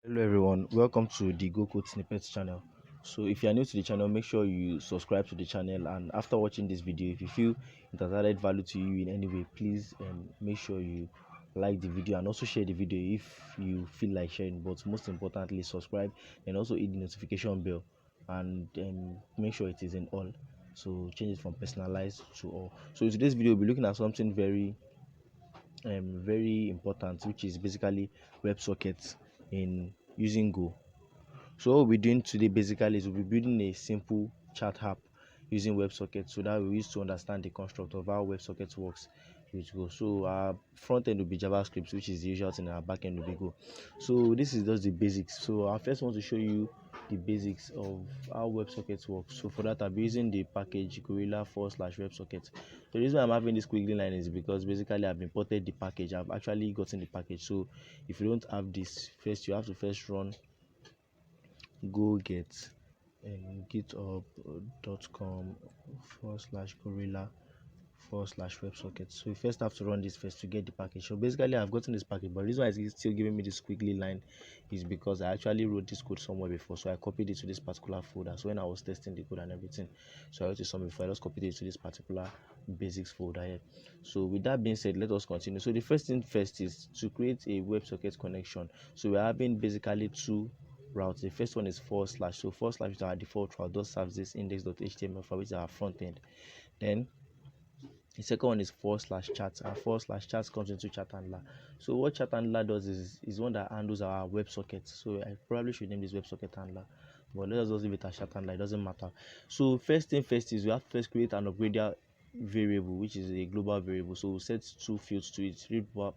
Hello everyone, welcome to the Go Code Snippets channel. So if you are new to the channel, make sure you subscribe to the channel, and after watching this video, if you feel it has added value to you in any way, please make sure you like the video and also share the video if you feel like sharing. But most importantly, subscribe and also hit the notification bell, and make sure it is in all, so change it from personalized to all. So in today's video, we'll be looking at something very important, which is basically WebSockets in using Go. So what we're doing today basically is we'll be building a simple chat app using WebSockets, so that we use to understand the construct of how WebSockets works with Go. So our front end will be JavaScript, which is the usual thing, and our back end will be Go. So this is just the basics. So I first want to show you the basics of how WebSockets works. So for that, I'll be using the package gorilla/WebSockets. The reason I'm having this quickly line is because basically I've imported the package. I've actually gotten the package. So if you don't have this, first you have to first run go get github.com/gorilla/websocket. So you first have to run this first to get the package. So basically I've gotten this package, but the reason why it's still giving me this squiggly line is because I actually wrote this code somewhere before, so I copied it to this particular folder. So when I was testing the code and everything, so I wrote it somewhere before, I just copied it to this particular basics folder here. So with that being said, let us continue. So the first thing first is to create a WebSocket connection. So we're having basically two routes. The first one is /. So / is our default route, just serves this index.html file, which is our front end. Then the second one is /chat, and /chat comes into chat handler. So what chat handler does is one that handles our WebSocket. So I probably should name this WebSocket handler, but let us just leave it as chat handler, it doesn't matter. So first thing first is we have to first create an upgrader variable, which is a global variable. So we'll set two fields to it: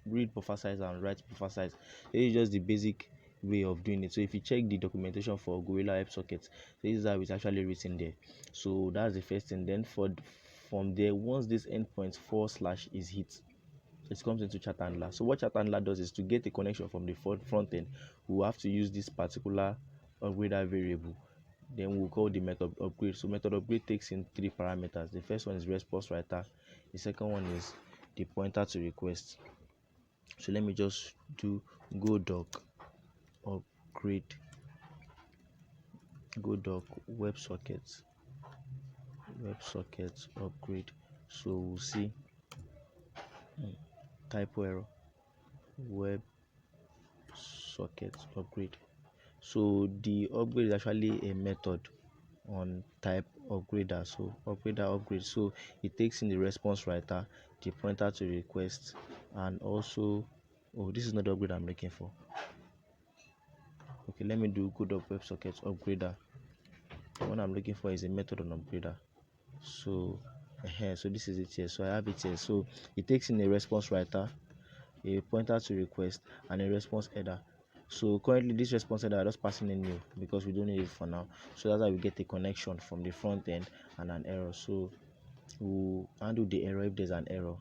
read buffer size and write buffer size. This is just the basic way of doing it. So if you check the documentation for Gorilla WebSockets, this is how it's actually written there. So that's the first thing. Then from there, once this endpoint / is hit, it comes into chat handler. So what chat handler does is to get a connection from the front end, we'll have to use this particular upgrader variable. Then we'll call the method upgrade. So method upgrade takes in three parameters. The first one is response writer, the second one is the pointer to request. So let me just do go doc upgrade WebSockets upgrade. So we'll see typo error, WebSockets upgrade. So the upgrade is actually a method on type upgrader. So upgrader upgrade, so it takes in the response writer, the pointer to request, and also, oh, this is not the upgrade I'm looking for. Okay, let me do good up WebSockets upgrader. What I'm looking for is a method on upgrader. So so this is it here. So I have it here. So it takes in a response writer, a pointer to request, and a response header. So currently this response header, I'm just passing in new because we don't need it for now. So that's how we get a connection from the front end and an error. So we'll handle the error if there's an error.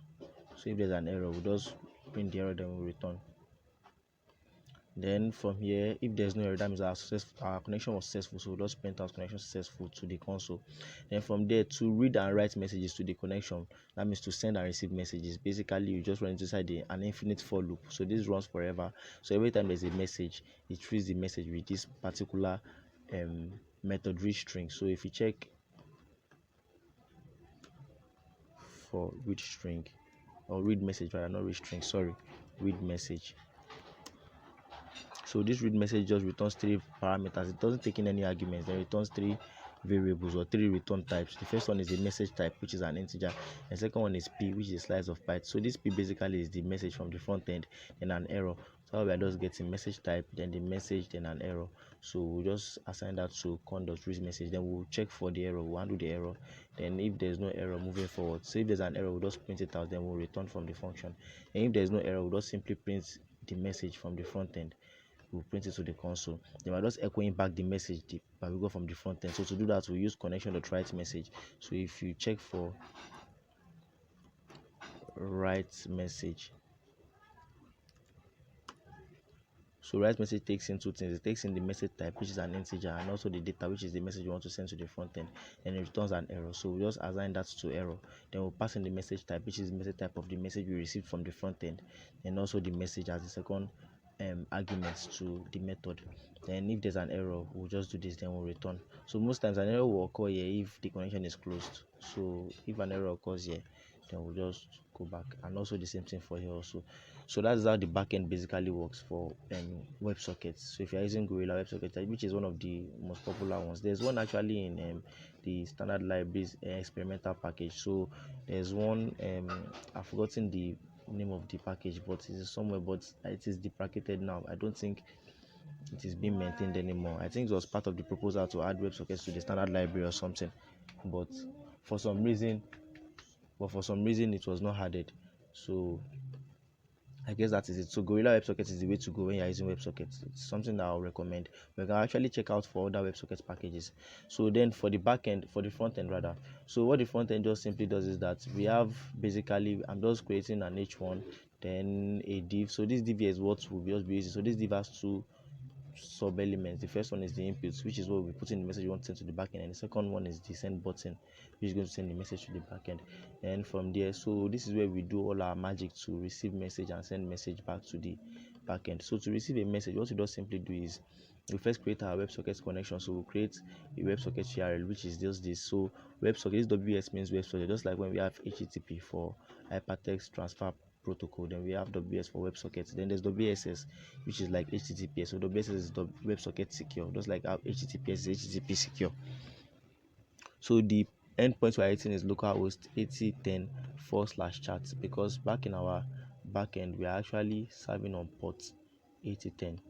So if there's an error, we'll just print the error, then we'll return. Then from here, if there's no error, that means our connection was successful. So we'll just print out connection successful to the console. Then from there, to read and write messages to the connection, that means to send and receive messages. Basically, you just run inside an infinite for loop. So this runs forever. So every time there's a message, it reads the message with this particular method read string. So if you check for read string, or read message, rather, not read string, sorry, read message. So this read message just returns three parameters. It doesn't take in any arguments. Then returns three variables or three return types. The first one is the message type, which is an integer. The second one is p, which is a slice of byte. So this p basically is the message from the front end, and an error. So we are just getting message type, then the message, then an error. So we'll just assign that to conduct.read message. Then we'll check for the error, we'll handle the error. Then if there's no error, moving forward. So if there's an error, we'll just print it out, then we'll return from the function. And if there's no error, we'll just simply print the message from the front end. We'll print it to the console. Then we're just echoing back the message that we got from the front end. So to do that, we use connection.write message. So if you check for write message, so write message takes in two things. It takes in the message type, which is an integer, and also the data, which is the message you want to send to the front end, and it returns an error. So we just assign that to error. Then we'll pass in the message type, which is the message type of the message we received from the front end, and also the message as the second arguments to the method. Then if there's an error, we'll just do this, then we'll return. So most times an error will occur here if the connection is closed. So if an error occurs here, then we'll just go back, and also the same thing for here also. So that's how the backend basically works for WebSockets. So if you're using Gorilla WebSockets, which is one of the most popular ones, there's one actually in the standard libraries experimental package. So there's one, I've forgotten the name of the package, but it is somewhere, but it is deprecated now. I don't think it is being maintained anymore. I think it was part of the proposal to add WebSockets to the standard library or something, but for some reason it was not added. So I guess that is it. So Gorilla WebSockets is the way to go when you're using WebSockets. It's something that I'll recommend. We can actually check out for other WebSockets packages. So then for the backend, for the front end rather. So what the front end just simply does is that we have basically, I'm just creating an H1, then a div. So this div is what we'll just be using. So this div has two sub elements. The first one is the inputs, which is what we put in the message you want to send to the backend, and the second one is the send button, which is going to send the message to the backend. And from there, so this is where we do all our magic to receive message and send message back to the backend. So to receive a message, what we just simply do is we first create our WebSockets connection. So we'll create a WebSockets URL, which is just this. So WebSocket, this WS means WebSocket, just like when we have HTTP for hypertext transfer protocol, then we have WS for WebSockets. Then there's WSS, which is like HTTPS. So WSS is the WebSocket secure, just like how HTTPS is HTTP secure. So the endpoint we're hitting is localhost 8010/chat, because back in our backend we are actually serving on port 8010.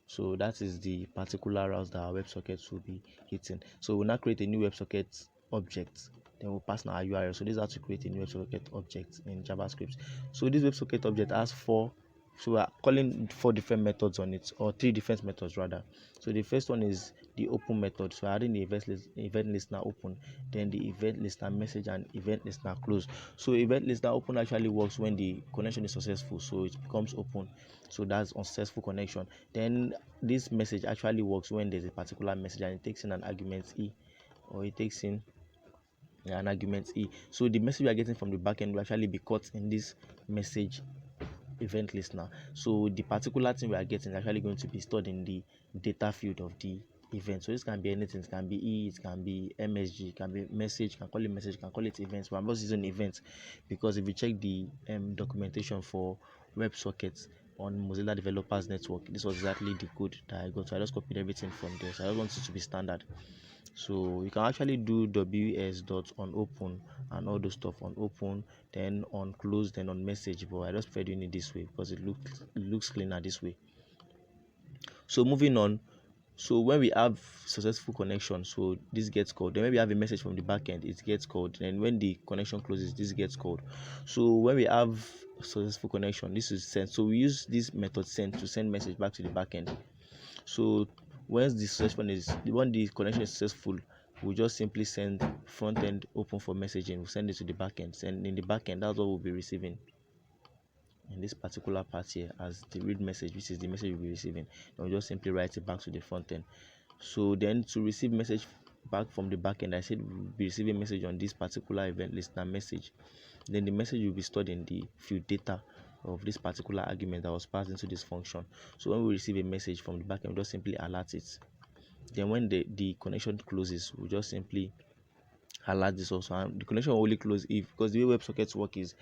So that is the particular route that our WebSockets will be hitting. So we'll now create a new WebSocket object, then we'll pass our URL. So this is how to create a new WebSocket object in JavaScript. So this WebSocket object has four, so we are calling 4 different methods on it, or 3 different methods rather. So the first one is the open method. So adding the event listener open, then the event listener message, and event listener close. So event listener open actually works when the connection is successful, so it becomes open. So that's unsuccessful connection. Then this message actually works when there's a particular message and it takes in an argument E, or it takes in an argument E. So the message we are getting from the backend will actually be caught in this message event listener. So the particular thing we are getting is actually going to be stored in the data field of the event. So this can be anything. It can be E, it can be MSG, it can be message, you can call it message, you can call it events. But I'm just using events because if you check the documentation for WebSockets on Mozilla Developers Network, this was exactly the code that I got. So I just copied everything from there. So I just want it to be standard. So you can actually do ws dot on open and all those stuff on open, then on close, then on message, but I just prefer doing it this way because it looks cleaner this way. So moving on, so when we have successful connection, so this gets called. Then when we have a message from the backend, it gets called. And when the connection closes, this gets called. So when we have successful connection, this is sent. So we use this method send to send message back to the backend. So when the connection is successful, we'll just simply send front end open for messaging. We'll send it to the backend. And in the backend, that's what we'll be receiving in this particular part here as the read message, which is the message we'll be receiving. And we'll just simply write it back to the front end. So then to receive message back from the backend, I said we'll be receiving message on this particular event listener message. Then the message will be stored in the field data of this particular argument that was passed into this function. So when we receive a message from the backend, we just simply alert it. Then when the connection closes, we just simply alert this also. And the connection will only close if, because the way WebSockets work is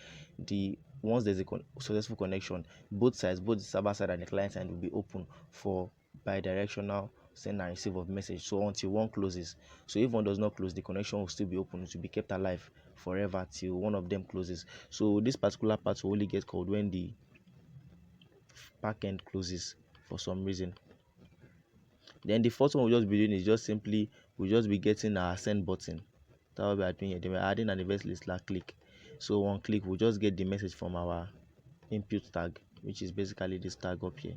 once there's a successful connection, both sides, both the server side and the client side, will be open for bidirectional send and receive of message. So until one closes. So if one does not close, the connection will still be open. It will be kept alive forever till one of them closes. So this particular part will only get called when the backend closes for some reason. Then the first one we'll just be doing is just simply we'll just be getting our send button. That's what we are doing here. Then we're adding an event listener click. So on click, we'll just get the message from our input tag, which is basically this tag up here.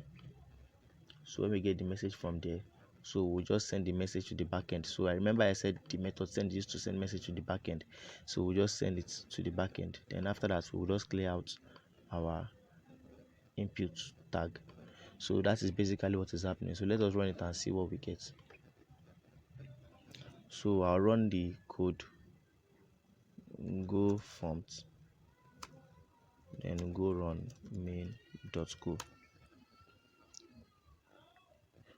So when we get the message from there, so we'll just send the message to the backend. So I remember I said the method send used to send message to the backend. So we'll just send it to the backend. Then after that, we'll just clear out our input tag. So that is basically what is happening. So let us run it and see what we get. So I'll run the code, go front, then go run main.go.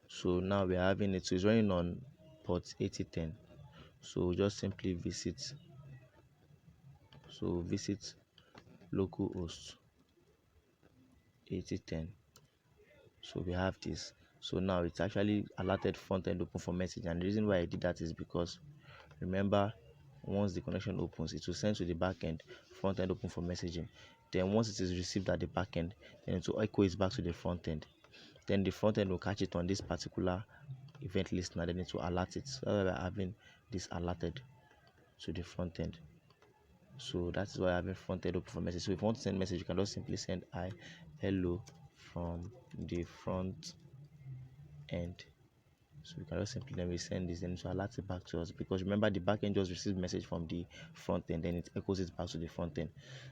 So now we are having it. So it's running on port 8010. So just simply visit. So visit localhost 8010. So we have this. So now it's actually alerted front-end open for message, and the reason why I did that is because remember, once the connection opens, it will send to the backend front-end open for messaging. Then once it is received at the backend, then it will echo it back to the front end. Then the front end will catch it on this particular event listener, then it will alert it. So we're having this alerted to the front end. So that is why I have a front end open for message. So if you want to send message, you can just simply send hi, hello from the front end. So we can just simply then resend this, then to alert it back to us, because remember the backend just receives message from the front end, then it echoes it back to the front end.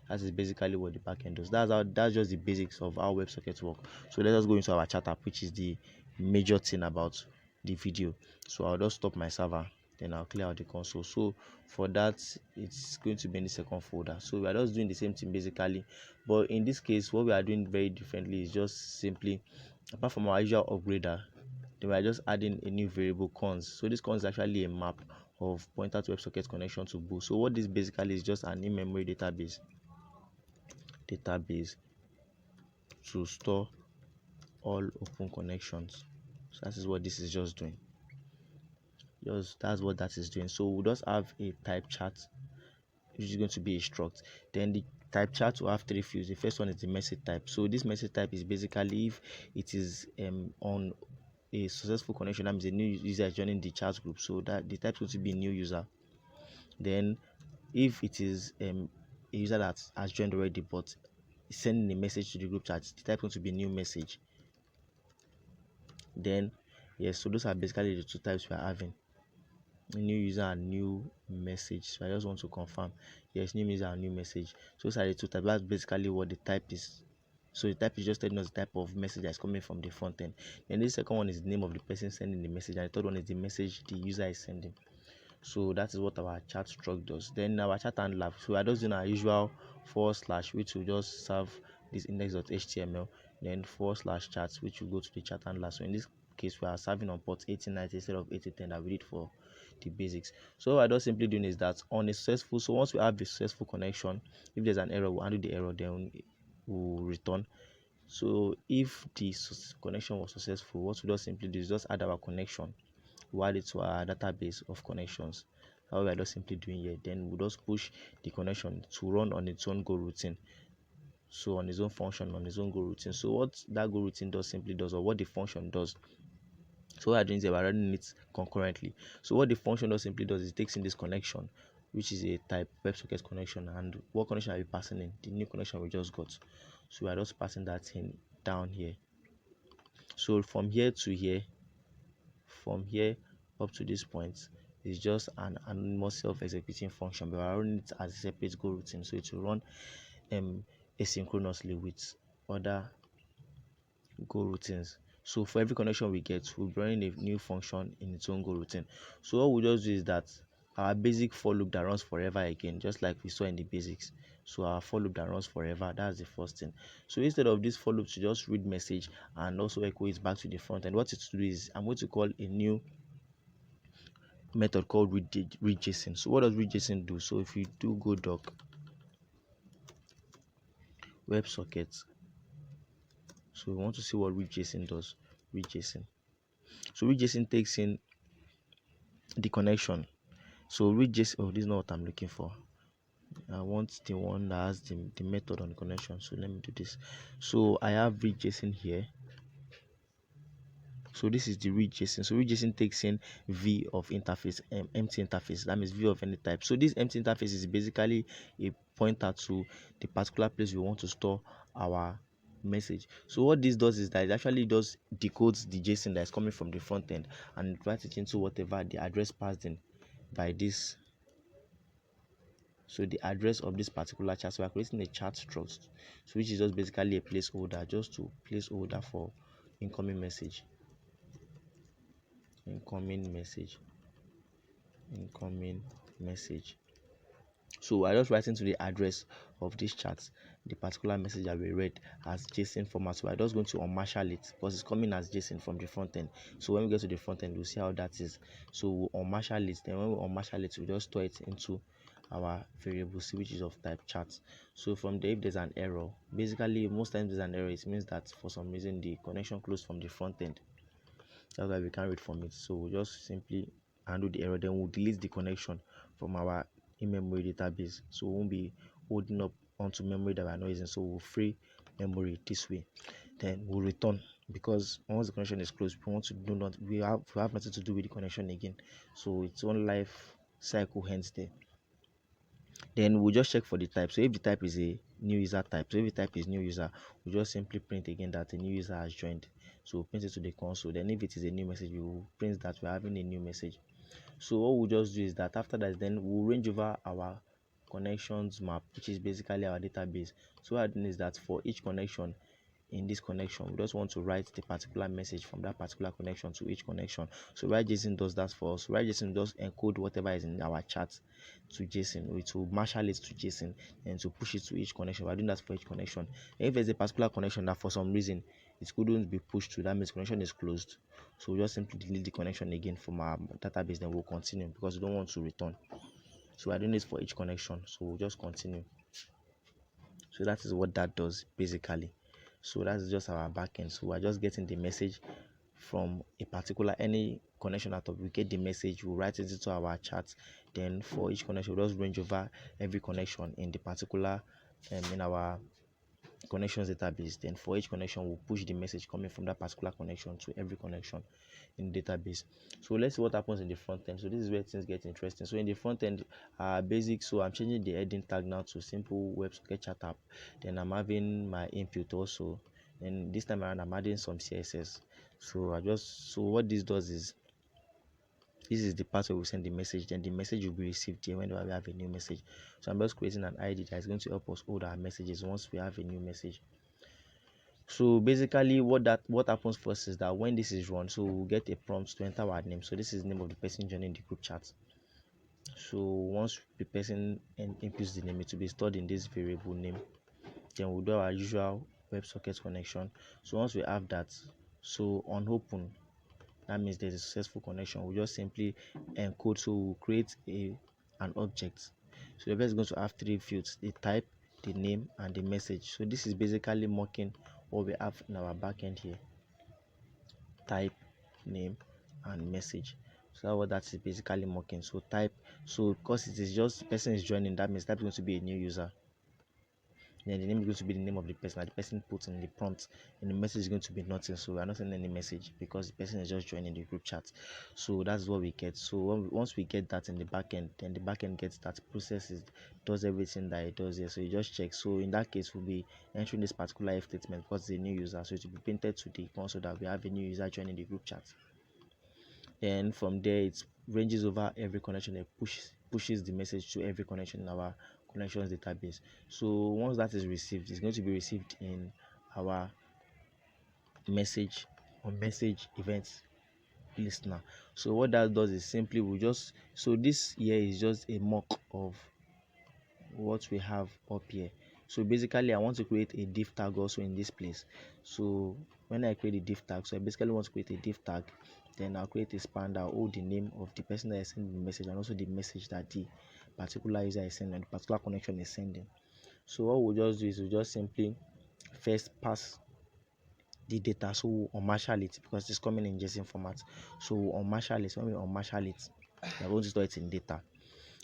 That is basically what the backend does. That's just the basics of how WebSockets work. So let us go into our chat app, which is the major thing about the video. So I'll just stop my server, then I'll clear out the console. So for that, it's going to be in the second folder. So we are just doing the same thing basically, but in this case what we are doing very differently is just simply, apart from our usual upgrader, then we are just adding a new variable cons. So this cons is actually a map of pointer to WebSocket connection to boot. So what this basically is just an in-memory database to store all open connections. So that is what this is just doing. That's what that is doing. So we'll just have a type chat, which is going to be a struct. Then the type chat will have three fields. The first one is the message type. So this message type is basically if it is on a successful connection, that means a new user joining the chat group, so that the type is going to be a new user. Then if it is a user that has joined already but sending a message to the group chat, the type is going to be a new message. Then yes, so those are basically the two types we are having, new user and new message. So I just want to confirm, yes, new user and new message. So those are the two types. That's basically what the type is. So the type is just telling us the type of message that's coming from the front end. Then the second one is the name of the person sending the message, and the third one is the message the user is sending. So that is what our chat struct does. Then our chat handler, so we are just doing our usual / which will just serve this index.html, then / chats, which will go to the chat handler. So in this case we are serving on port 8090 instead of 8010 that we did for the basics. So what I just simply doing is that on a successful, so once we have a successful connection, if there's an error, we'll handle the error, then we'll return. So if the connection was successful, what we just simply do is just add our connection, we'll add it to our database of connections. How we are just simply doing here. Then we'll just push the connection to run on its own go routine, so on its own function, on its own go routine. So what that go routine does, or what the function does, so what we are doing is we are running it concurrently. So what the function simply does is it takes in this connection, which is a type WebSocket connection, and what connection are we passing in? The new connection we just got. So we are just passing that in down here. So from here to here, from here up to this point is just an anonymous self-executing function, but we are running it as a separate go routine, so it will run asynchronously with other go routines. So for every connection we get, we'll be running a new function in its own go routine. So what we'll just do is that our basic for loop that runs forever again, just like we saw in the basics. So our for loop that runs forever, that's the first thing. So instead of this for loop to just read message and also echo it back to the front end, what it to do is I'm going to call a new method called readJSON. So what does readJSON do? So if you do go doc WebSockets, so we want to see what readJSON does. readJSON. So readJSON takes in the connection. So readJSON, oh, this is not what I'm looking for. I want the one that has the method on the connection. So let me do this. So I have readJSON here. So this is the readJSON. So readJSON takes in v of interface, empty interface. That means v of any type. So this empty interface is basically a pointer to the particular place we want to store our message. So what this does is that it actually does decodes the JSON that is coming from the front end and writes it into whatever the address passed in by this. So the address of this particular chat. So we are creating a chat struct, so which is just basically a placeholder, just to placeholder for incoming message. Incoming message. So I just write into the address of this chat the particular message that we read as JSON format. So I just going to unmarshal it because it's coming as JSON from the front end. So when we get to the front end, we'll see how that is. So we'll unmarshal it. Then when we unmarshal it, we just store it into our variable C, which is of type chat. So from there, if there's an error, basically most times there's an error, it means that for some reason the connection closed from the front end. That's why we can't read from it. So we'll just simply handle the error, then we'll delete the connection from our in-memory database. So we won't be holding up onto memory that we're not using. So we'll free memory this way. Then we'll return, because once the connection is closed, we want to do not we have nothing to do with the connection again. So its own life cycle hence there. Then we'll just check for the type. So if the type is a new user type, so if the type is new user, we'll just simply print again that a new user has joined. So we'll print it to the console. Then if it is a new message, we will print that we're having a new message. So what we'll just do is that after that, then we'll range over our connections map, which is basically our database. So what I'm doing is that for each connection in this connection, we just want to write the particular message from that particular connection to each connection. So write JSON does that for us. Write JSON does encode whatever is in our chat to JSON. It will marshal it to JSON and to push it to each connection. We're doing that for each connection. And if there's a particular connection that for some reason it couldn't be pushed to, that means connection is closed. So we'll just simply delete the connection again from our database, then we'll continue because we don't want to return. So we're doing this for each connection. So we'll just continue. So that is what that does basically. So that's just our backend. So we're just getting the message from a particular any connection out of, we get the message, we'll write it into our chat. Then for each connection, we'll just range over every connection in the particular in our connections database. Then for each connection, we'll push the message coming from that particular connection to every connection in the database. So let's see what happens in the front end. So this is where things get interesting. So in the front end, basic. So I'm changing the heading tag now to simple WebSocket chat app. Then I'm having my input also. And this time around, I'm adding some CSS. So what this does is, this is the part where we send the message, then the message will be received here whenever we have a new message. So I'm just creating an ID that is going to help us hold our messages once we have a new message. So basically what happens first is that when this is run, so we'll get a prompt to enter our name. So this is the name of the person joining the group chat. So once the person inputs the name, it will be stored in this variable name. Then we'll do our usual WebSocket connection. So once we have that, so on open, that means there's a successful connection. We'll just simply encode. So we'll create an object. So the object is going to have three fields: the type, the name, and the message. So this is basically mocking what we have in our backend here: type, name, and message. So that's what that is basically mocking. So type, so because it is just person is joining, that means type is going to be a new user. Then the name is going to be the name of the person that the person puts in the prompt, and the message is going to be nothing. So we are not sending any message because the person is just joining the group chat. So that's what we get. So once we get that in the backend, then the backend gets that, processes, does everything that it does here. So you just check. So in that case, we'll be entering this particular if statement because it's a new user. So it will be printed to the console that we have a new user joining the group chat. Then from there, it ranges over every connection and pushes the message to every connection in our connections database. So once that is received, it's going to be received in our message events listener. So what that does is simply so this here is just a mock of what we have up here. So basically I want to create a div tag also in this place. So when I create a div tag, so I basically want to create a div tag, then I'll create a span that will hold the name of the person that is sending the message and also the message that the particular user is sending and the particular connection is sending. So what we'll just do is we'll just simply first pass the data. So we'll unmarshal it because it's coming in JSON format. So we'll unmarshal it. So when we unmarshal it, we're going to store it in data.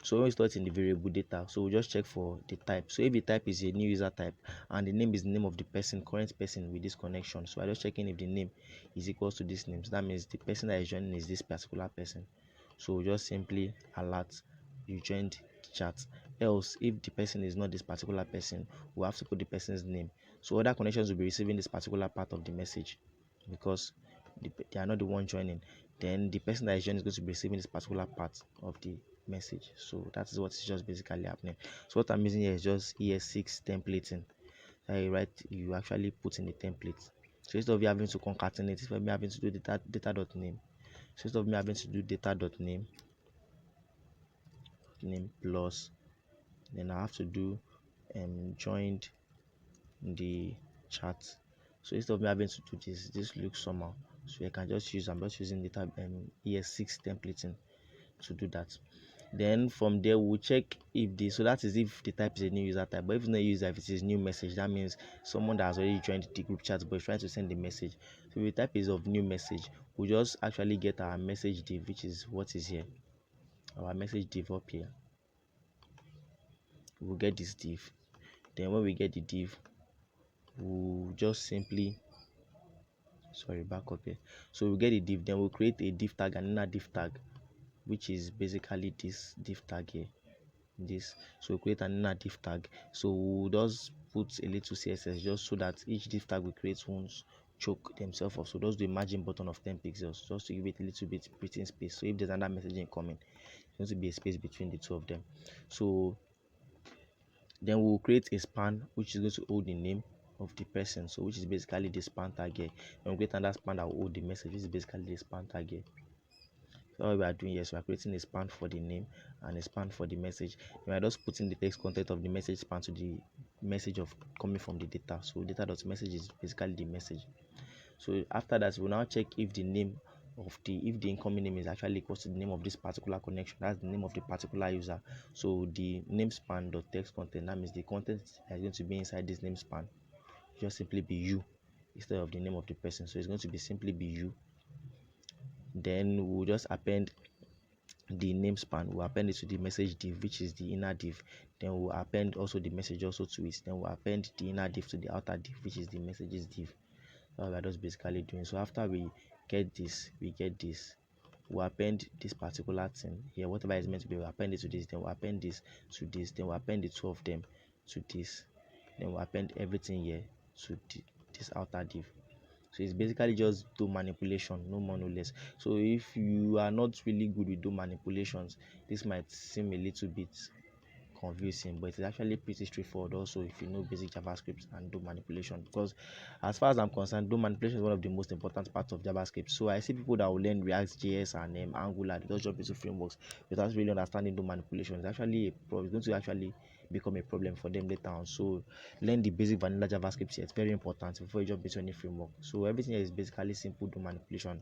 So when we store it in the variable data, so we'll just check for the type. So if the type is a new user type and the name is the name of the person, current person with this connection, so I'm just checking if the name is equals to this name. So that means the person that is joining is this particular person. So we'll just simply alert you joined the chat. Else, if the person is not this particular person, we'll have to put the person's name. So other connections will be receiving this particular part of the message because they are not the one joining. Then the person that is joining is going to be receiving this particular part of the message. So that is what is just basically happening. So what I'm using here is just ES6 templating. You actually put in the template. So instead of you having to concatenate, instead of me having to do data.name, so instead of me having to do data.name name plus then I have to do joined the chat. So instead of me having to do this looks somehow. So I can just use, I'm just using the tab ES6 templating to do that. Then from there we'll check if the, so that is if the type is a new user type. But if it's not a user, if it is new message, that means someone that has already joined the group chat but is trying to send the message. So if the type is of new message, we'll just actually get our message div, which is what is here, our message div up here. We'll get this div. Then when we get the div, we'll just simply, sorry, back up here. So we'll get the div, then we'll create a div tag and inner div tag, which is basically this div tag here. This, so we'll create an inner div tag. So we'll just put a little CSS just so that each div tag we create won't choke themselves off. So just do a margin button of 10 pixels just to give it a little bit breathing space. So if there's another messaging coming, there's going to be a space between the two of them. So then we'll create a span which is going to hold the name of the person, so which is basically the span tag here. And we'll create another span that will hold the message, which is basically the span tag here. So what we are doing here is we are creating a span for the name and a span for the message. We are just putting the text content of the message span to the message of coming from the data. So data.message is basically the message. So after that, we'll now check if the name of the, if the incoming name is actually equal to the name of this particular connection. That's the name of the particular user. So the name span dot text content, that means the content that is going to be inside this name span just simply be you instead of the name of the person. So it's going to be simply be you. Then we'll just append the name span, we'll append it to the message div, which is the inner div. Then we'll append also the message also to it. Then we'll append the inner div to the outer div, which is the messages div. That's what we're just basically doing. So after we get this, we'll append this particular thing here, whatever is meant to be, we'll append it to this, then we'll append this to this, then we'll append the two of them to this, then we'll append everything here to this outer div. So it's basically just do manipulation, no more no less. So if you are not really good with do manipulations, this might seem a little bit confusing, but it's actually pretty straightforward also if you know basic JavaScript and do manipulation, because as far as I'm concerned, do manipulation is one of the most important parts of JavaScript. So I see people that will learn React.js and Angular, they just jump into frameworks without really understanding do manipulation. It's actually a problem. It's going to actually become a problem for them later on. So learn the basic vanilla JavaScript here. It's very important before you jump into any framework. So everything here is basically simple do manipulation.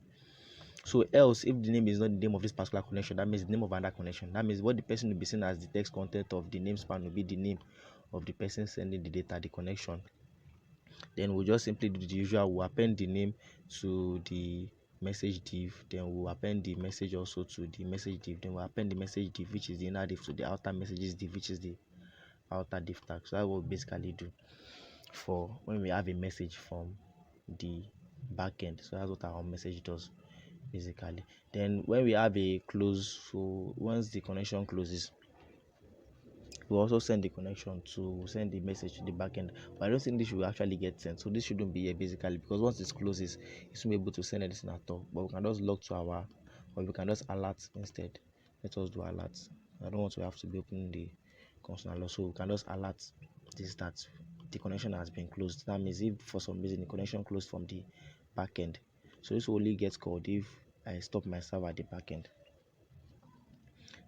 So else, if the name is not the name of this particular connection, that means the name of another connection. That means what the person will be seeing as the text content of the name span will be the name of the person sending the data, the connection. Then we'll just simply do the usual. We'll append the name to the message div. Then we'll append the message also to the message div. Then we'll append the message div, which is the inner div, to the outer messages div, which is the outer div tag. So that's what we basically do for when we have a message from the backend. So that's what our message does basically. Then when we have a close, so once the connection closes, we also send the connection to send the message to the backend. But I don't think this will actually get sent, so this shouldn't be here basically, because once it closes, it's not able to send anything at all. But we can just log to our, or we can just alert instead. Let us do alert. I don't want to have to be opening the console log, so we can just alert this that the connection has been closed. That means if for some reason the connection closed from the backend, so this will only gets called if I stop my server at the backend.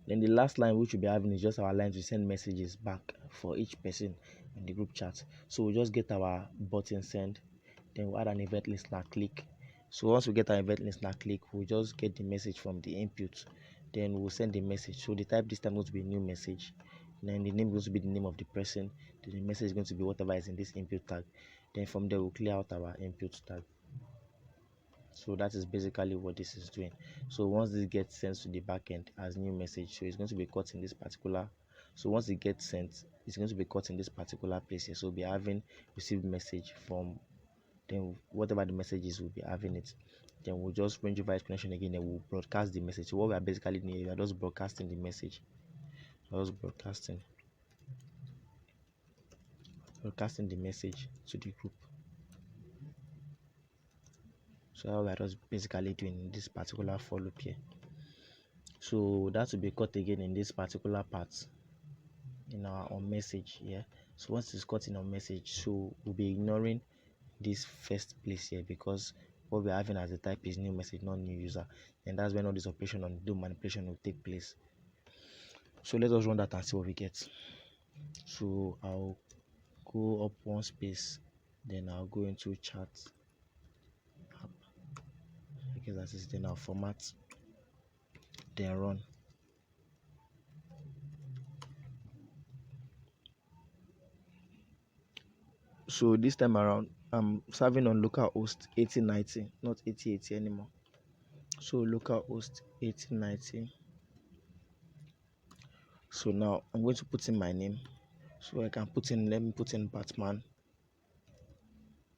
Then the last line which we'll be having is just our line to send messages back for each person in the group chat. So we'll just get our button send, then we'll add an event listener click. So once we get our event listener click, we'll just get the message from the input, then we'll send the message. So the type this time is going to be a new message, then the name is going to be the name of the person, then the message is going to be whatever is in this input tag. Then from there we'll clear out our input tag. So that is basically what this is doing. So once this gets sent to the backend as new message, so it's going to be caught in this particular, so once it gets sent, it's going to be caught in this particular place here. So we'll be having received message from, then whatever the message is, we'll be having it. Then we'll just range over its connection again, and we'll broadcast the message. So what we are basically doing, we are just broadcasting the message. Just broadcasting the message to the group. So we are just basically doing this particular for loop here. So that will be cut again in this particular part in our on message here. So once it's cut in our message, so we'll be ignoring this first place here, because what we're having as a type is new message, not new user, and that's when all this operation on do manipulation will take place. So let us run that and see what we get. So I'll go up one space, then I'll go into chat app. I guess that is, then I'll format, then run. So this time around, I'm serving on localhost 8090, not 8080 anymore. So localhost 8090. So now I'm going to put in my name. So I can put in, let me put in Batman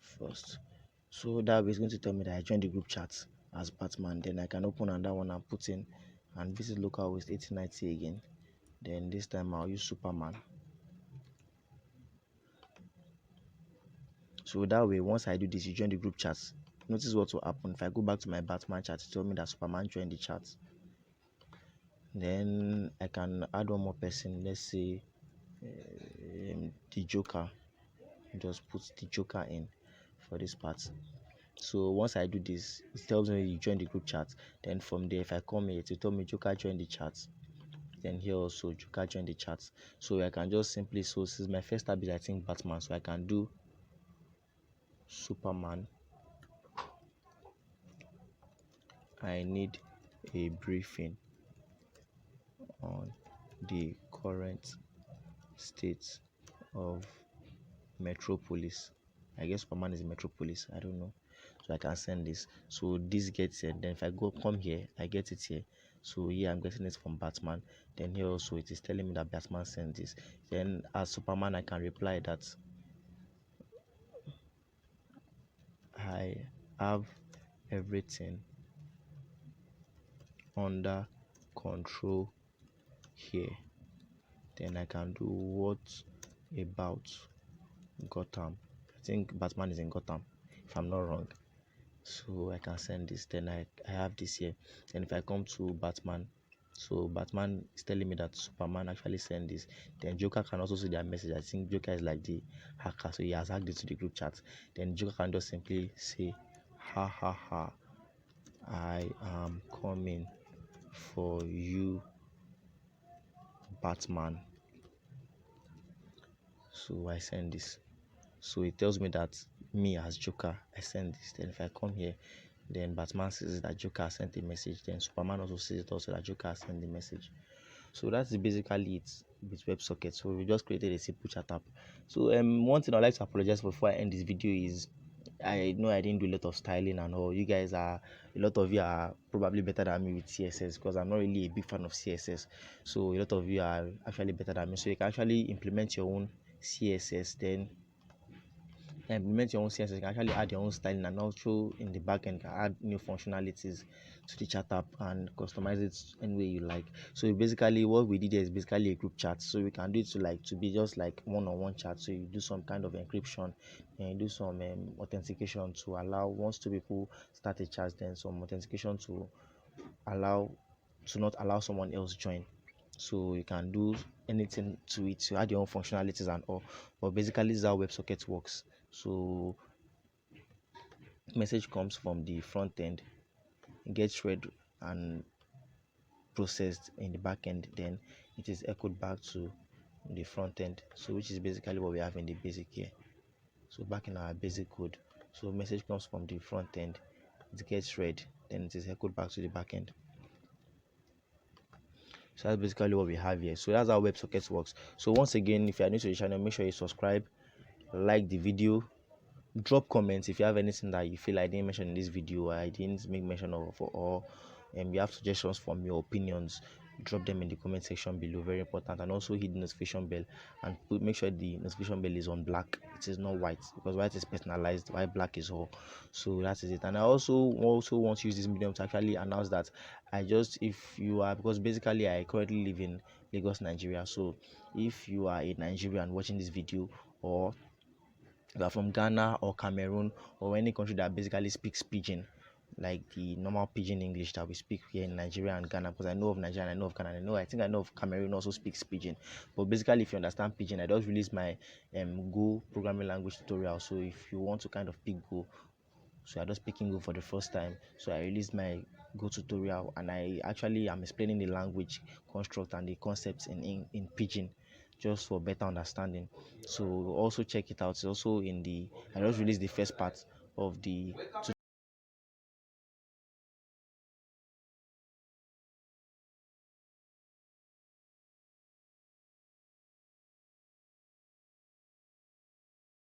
first. So that way it's going to tell me that I joined the group chat as Batman. Then I can open another one and put in and visit localhost 8090 again. Then this time I'll use Superman. So that way, once I do this, you join the group chat. Notice what will happen. If I go back to my Batman chat, it tell me that Superman joined the chat. Then I can add one more person. Let's say the Joker. Just put the Joker in for this part. So once I do this, it tells me you join the group chat. Then from there, if I come here, it will tell me Joker joined the chat. Then here also Joker joined the chat. So I can just simply, so this is my first tab is I think Batman. So I can do Superman. I need a briefing on the current state of Metropolis. I guess Superman is Metropolis. I don't know. So I can send this. So this gets it. Then if I go come here, I get it here. So here I'm getting it from Batman. Then here also it is telling me that Batman sent this. Then as Superman, I can reply that I have everything under control here. Then I can do what about Gotham. I think Batman is in Gotham, if I'm not wrong. So I can send this. Then I have this here. Then if I come to Batman, so Batman is telling me that Superman actually sent this. Then Joker can also see their message. I think Joker is like the hacker, so he has hacked it to the group chat. Then Joker can just simply say, ha ha ha, I am coming for you, Batman. So I send this. So it tells me that me as Joker, I send this. Then if I come here, then Batman says that Joker sent a message. Then Superman also says it also that Joker sent the message. So that's basically it with WebSockets. So we just created a simple chat app. So one thing I'd like to apologize for before I end this video is I know I didn't do a lot of styling and all. You guys are, a lot of you are probably better than me with CSS because I'm not really a big fan of CSS. So a lot of you are actually better than me. So you can actually implement your own CSS, then implement your own CSS. You can actually add your own styling, and also in the backend can add new functionalities to the chat app and customize it any way you like. So basically what we did here is basically a group chat, so we can do it to be just like one-on-one chat. So you do some kind of encryption and you do some authentication to allow, once two people start a chat, then some authentication to not allow someone else join. So you can do anything to it to add your own functionalities and all, but basically this is how WebSockets works. So message comes from the front end, gets read and processed in the back end, then it is echoed back to the front end, so which is basically what we have in the basic here. So back in our basic code, so message comes from the front end, it gets read, then it is echoed back to the back end. So that's basically what we have here. So that's how WebSockets works. So once again, if you are new to the channel, make sure you subscribe, like the video, drop comments if you have anything that you feel I didn't mention in this video, or I didn't make mention of, or you have suggestions from your opinions, drop them in the comment section below. Very important. And also hit the notification bell and make sure the notification bell is on black, it is not white, because white is personalized while black is all. So that is it. And I also want to use this medium to actually announce that if you are, because basically I currently live in Lagos, Nigeria. So if you are a Nigerian watching this video, or you are from Ghana or Cameroon or any country that basically speaks pidgin, like the normal pidgin English that we speak here in Nigeria and Ghana, because I know of Nigeria, I know of Ghana, I know of Cameroon also speaks pidgin. But basically, if you understand pidgin, I just released my Go programming language tutorial. So if you want to kind of pick Go, so I just speaking Go for the first time, so I released my Go tutorial, and I actually am explaining the language construct and the concepts in pidgin. just for better understanding. So also check it out. It's also in the I just released the first part of the